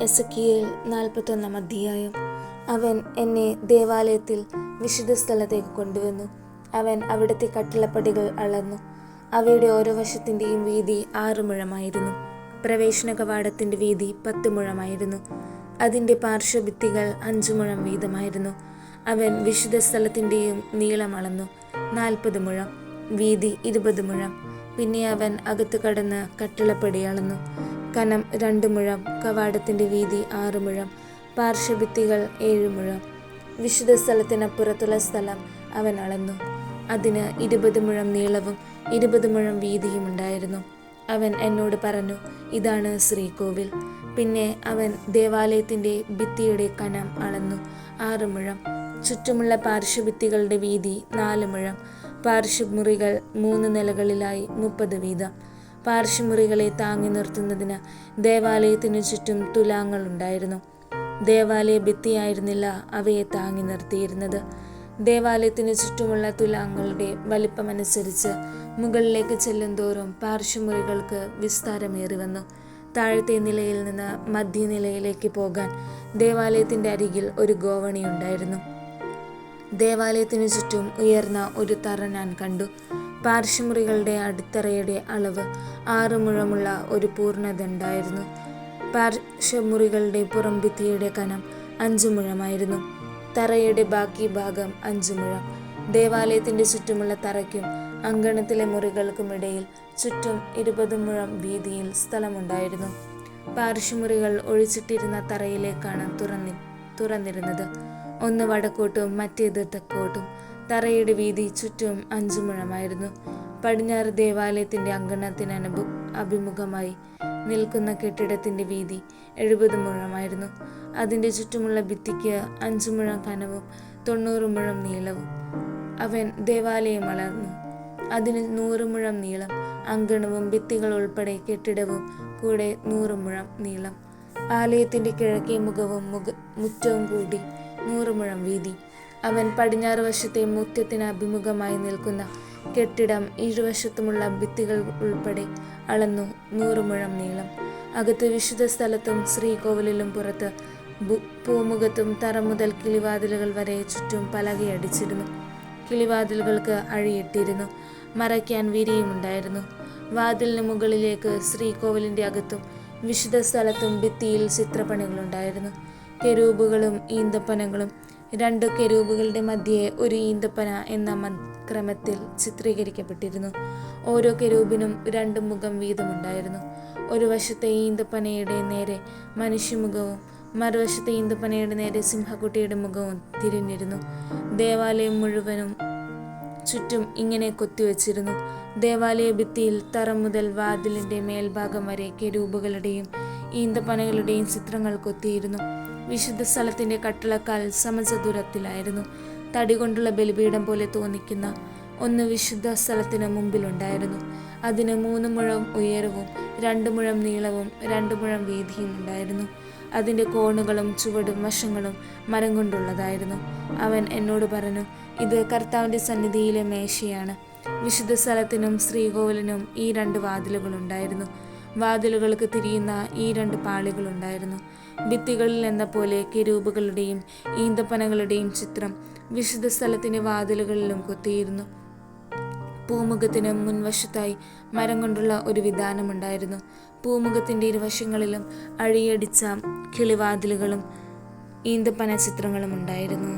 Ezekiel 41 അധ്യായം. അവൻ എന്നെ ദേവാലയത്തിൽ വിശുദ്ധ സ്ഥലത്തേക്ക് കൊണ്ടുവന്നു. അവൻ അവിടുത്തെ കട്ടിളപ്പടികൾ അളന്നു. അവയുടെ ഓരോ വശത്തിൻ്റെയും വീതി 6 മുഴമായിരുന്നു. പ്രവേശന കവാടത്തിൻ്റെ വീതി 10 മുഴമായിരുന്നു. അതിൻ്റെ പാർശ്വഭിത്തികൾ 5 മുഴം വീതമായിരുന്നു. അവൻ വിശുദ്ധ സ്ഥലത്തിൻ്റെയും നീളം അളന്നു, 40 മുഴം, വീതി 20 മുഴം. പിന്നെ അവൻ അകത്ത് കടന്ന് കട്ടിളപ്പടി അളന്നു. കനം 2 മുഴം, കവാടത്തിൻ്റെ വീതി 6 മുഴം, പാർശ്വഭിത്തികൾ 7 മുഴം. വിശുദ്ധ സ്ഥലത്തിനപ്പുറത്തുള്ള സ്ഥലം അവൻ അളന്നു. അതിന് 20 മുഴം നീളവും 20 മുഴം വീതിയും ഉണ്ടായിരുന്നു. അവൻ എന്നോട് പറഞ്ഞു, ഇതാണ് ശ്രീകോവിൽ. പിന്നെ അവൻ ദേവാലയത്തിൻ്റെ ഭിത്തിയുടെ കനം അളന്നു, 6 മുഴം. ചുറ്റുമുള്ള പാർശ്വഭിത്തികളുടെ വീതി 4 മുഴം. പാർശ്വമുറികൾ 3 നിലകളിലായി 30 വീതം. പാർശ്വമുറികളെ താങ്ങി നിർത്തുന്നതിന് ദേവാലയത്തിനു ചുറ്റും തുലാങ്ങൾ ഉണ്ടായിരുന്നു. ദേവാലയ ഭിത്തിയായിരുന്നില്ല അവയെ താങ്ങി നിർത്തിയിരുന്നത്. ദേവാലയത്തിനു ചുറ്റുമുള്ള തുലാങ്ങളുടെ വലിപ്പമനുസരിച്ച് മുകളിലേക്ക് ചെല്ലുന്തോറും പാർശ്വമുറികൾക്ക് വിസ്താരമേറി വന്നു. താഴത്തെ നിലയിൽ നിന്ന് മധ്യനിലയിലേക്ക് പോകാൻ ദേവാലയത്തിൻ്റെ അരികിൽ ഒരു ഗോവണി ഉണ്ടായിരുന്നു. ദേവാലയത്തിനു ചുറ്റും ഉയർന്ന ഒരു തറ ഞാൻ കണ്ടു. പാർശ്വമുറികളുടെ അടിത്തറയുടെ അളവ് 6 മുഴമുള്ള ഒരു പൂർണ്ണത ഉണ്ടായിരുന്നു. പാർശ്വമുറികളുടെ പുറംഭിത്തിയുടെ കനം 5 മുഴമായിരുന്നു. തറയുടെ ബാക്കി ഭാഗം 5 മുഴം. ദേവാലയത്തിൻ്റെ ചുറ്റുമുള്ള തറയ്ക്കും അങ്കണത്തിലെ മുറികൾക്കുമിടയിൽ ചുറ്റും 20 മുഴം വീതിയിൽ സ്ഥലമുണ്ടായിരുന്നു. പാർശ്വമുറികൾ ഒഴിച്ചിട്ടിരുന്ന തറയിലേക്കാണ് തുറന്നിരുന്നത്. ഒന്ന് വടക്കോട്ടും മറ്റേത് തെക്കോട്ടും. തറയുടെ വീതി ചുറ്റും 5 മുഴമായിരുന്നു. പടിഞ്ഞാറ് ദേവാലയത്തിൻ്റെ അങ്കണത്തിന് അഭിമുഖമായി നിൽക്കുന്ന കെട്ടിടത്തിൻ്റെ വീതി 70 മുഴമായിരുന്നു. അതിൻ്റെ ചുറ്റുമുള്ള ഭിത്തിക്ക് 5 മുഴം കനവും 90 മുഴം നീളവും. അവൻ ദേവാലയം അളന്നു. അതിന് 100 മുഴം നീളം. അങ്കണവും ഭിത്തികൾ ഉൾപ്പെടെ കെട്ടിടവും കൂടെ 100 മുഴം നീളം. ആലയത്തിൻ്റെ കിഴക്കേ മുഖവും മുറ്റവും കൂടി 100 മുഴം വീതി. അവൻ പടിഞ്ഞാറ് വശത്തെ മുറ്റത്തിന് അഭിമുഖമായി നിൽക്കുന്ന കെട്ടിടം ഇരുവശത്തുമുള്ള ഭിത്തികൾ ഉൾപ്പെടെ അളന്നു, 100 മുഴം നീളം. അകത്ത് വിശുദ്ധ സ്ഥലത്തും ശ്രീകോവിലിലും പുറത്ത് പൂമുഖത്തും തറ മുതൽ കിളിവാതിലുകൾ വരെ ചുറ്റും പലകയടിച്ചിരുന്നു. കിളിവാതിലുകൾക്ക് അഴിയിട്ടിരുന്നു. മറയ്ക്കാൻ വിരിയുമുണ്ടായിരുന്നു. വാതിലിന് മുകളിലേക്ക് ശ്രീകോവിലിൻ്റെ അകത്തും വിശുദ്ധ സ്ഥലത്തും ഭിത്തിയിൽ ചിത്രപ്പണികളുണ്ടായിരുന്നു. കെരൂബുകളും ഈന്തപ്പനകളും. 2 കെരൂബുകളുടെ മധ്യേ ഒരു ഈന്തപ്പന എന്ന ക്രമത്തിൽ ചിത്രീകരിക്കപ്പെട്ടിരുന്നു. ഓരോ കെരൂബിനും 2 മുഖം വീതമുണ്ടായിരുന്നു. ഒരു വശത്തെ ഈന്തപ്പനയുടെ നേരെ മനുഷ്യമുഖവും മറുവശത്തെ ഈന്തപ്പനയുടെ നേരെ സിംഹക്കുട്ടിയുടെ മുഖവും തിരിഞ്ഞിരുന്നു. ദേവാലയം മുഴുവനും ചുറ്റും ഇങ്ങനെ കൊത്തിവെച്ചിരുന്നു. ദേവാലയ ഭിത്തിയിൽ തറ മുതൽ വാതിലിൻ്റെ മേൽഭാഗം വരെ കെരൂബുകളുടെയും ഈന്തപ്പനകളുടെയും ചിത്രങ്ങൾ കൊത്തിയിരുന്നു. വിശുദ്ധ സ്ഥലത്തിൻ്റെ കട്ടിളക്കാൽ സമചതുരത്തിലായിരുന്നു. തടി കൊണ്ടുള്ള ബലിപീഠം പോലെ തോന്നിക്കുന്ന ഒന്ന് വിശുദ്ധ സ്ഥലത്തിന് മുമ്പിലുണ്ടായിരുന്നു. അതിന് 3 മുഴം ഉയരവും 2 മുഴം നീളവും 2 മുഴം വീതിയും ഉണ്ടായിരുന്നു. അതിൻ്റെ കോണുകളും ചുവടും വശങ്ങളും മരം കൊണ്ടുള്ളതായിരുന്നു. അവൻ എന്നോട് പറഞ്ഞു, ഇത് കർത്താവിൻ്റെ സന്നിധിയിലെ മേശയാണ്. വിശുദ്ധ സ്ഥലത്തിനും ശ്രീകോവിലിനും ഈ 2 വാതിലുകളുണ്ടായിരുന്നു. വാതിലുകൾക്ക് തിരിയുന്ന ഈ 2 പാളികളുണ്ടായിരുന്നു. ഭിത്തികളിൽ എന്ന പോലെ കെരൂബുകളുടെയും ഈന്തപ്പനകളുടെയും ചിത്രം വിശുദ്ധ സ്ഥലത്തിൻ്റെ വാതിലുകളിലും കൊത്തിയിരുന്നു. പൂമുഖത്തിന് മുൻവശത്തായി മരം കൊണ്ടുള്ള ഒരു വിധാനമുണ്ടായിരുന്നു. പൂമുഖത്തിൻ്റെ ഇരുവശങ്ങളിലും അഴിയടിച്ച കിളിവാതിലുകളും ഈന്തപ്പന ചിത്രങ്ങളും ഉണ്ടായിരുന്നു.